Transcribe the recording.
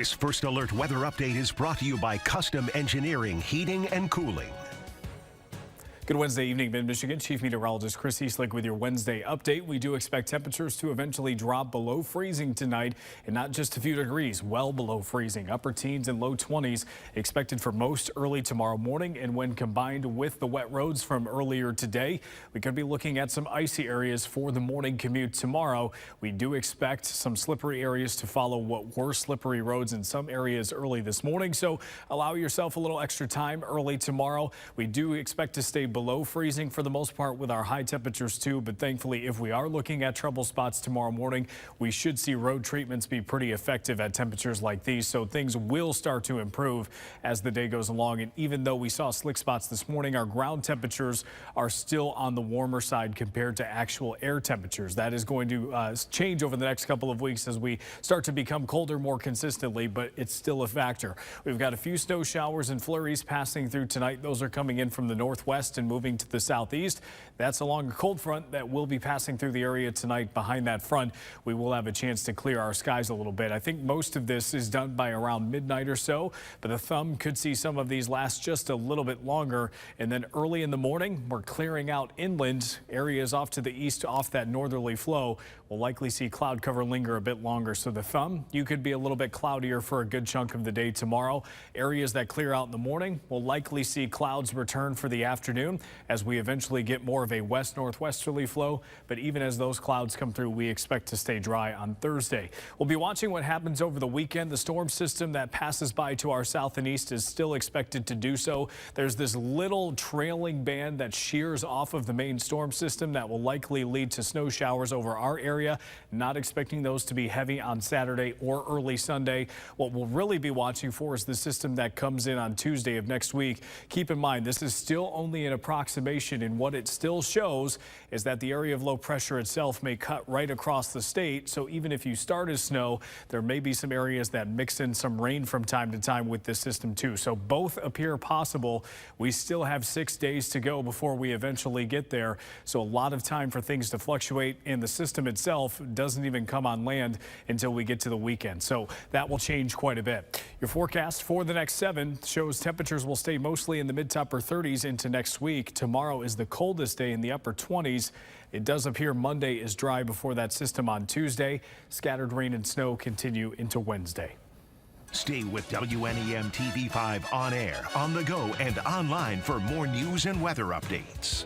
This First Alert weather update is brought to you by Custom Engineering, Heating and Cooling. Good Wednesday evening, Mid-Michigan. Chief Meteorologist Chris Eastlick with your Wednesday update. We do expect temperatures to eventually drop below freezing tonight, and not just a few degrees, well below freezing. Upper teens and low 20s expected for most early tomorrow morning, and when combined with the wet roads from earlier today, we could be looking at some icy areas for the morning commute tomorrow. We do expect some slippery areas to follow what were slippery roads in some areas early this morning, so allow yourself a little extra time early tomorrow. We do expect to stay below freezing for the most part with our high temperatures too, but thankfully if we are looking at trouble spots tomorrow morning, we should see road treatments be pretty effective at temperatures like these, so things will start to improve as the day goes along. And even though we saw slick spots this morning, our ground temperatures are still on the warmer side compared to actual air temperatures. That is going to change over the next couple of weeks as we start to become colder more consistently, but it's still a factor. We've got a few snow showers and flurries passing through tonight. Those are coming in from the northwest and moving to the southeast. That's along a cold front that will be passing through the area tonight. Behind that front, we will have a chance to clear our skies a little bit. I think most of this is done by around midnight or so, but the thumb could see some of these last just a little bit longer. And then early in the morning, we're clearing out inland areas off to the east off that northerly flow. We'll likely see cloud cover linger a bit longer. So the thumb, you could be a little bit cloudier for a good chunk of the day tomorrow. Areas that clear out in the morning will likely see clouds return for the afternoon as we eventually get more of a west-northwesterly flow. But even as those clouds come through, we expect to stay dry on Thursday. We'll be watching what happens over the weekend. The storm system that passes by to our south and east is still expected to do so. There's this little trailing band that shears off of the main storm system that will likely lead to snow showers over our area. Not expecting those to be heavy on Saturday or early Sunday. What we'll really be watching for is the system that comes in on Tuesday of next week. Keep in mind, this is still only an approximation, and what it still shows is that the area of low pressure itself may cut right across the state. So even if you start as snow, there may be some areas that mix in some rain from time to time with this system too. So both appear possible. We still have 6 days to go before we eventually get there. So a lot of time for things to fluctuate, and the system itself doesn't even come on land until we get to the weekend. So that will change quite a bit. Your forecast for the next 7 shows temperatures will stay mostly in the mid to upper 30s into next week. Tomorrow is the coldest day in the upper 20s. It does appear Monday is dry before that system on Tuesday. Scattered rain and snow continue into Wednesday. Stay with WNEM TV5 on air, on the go, and online for more news and weather updates.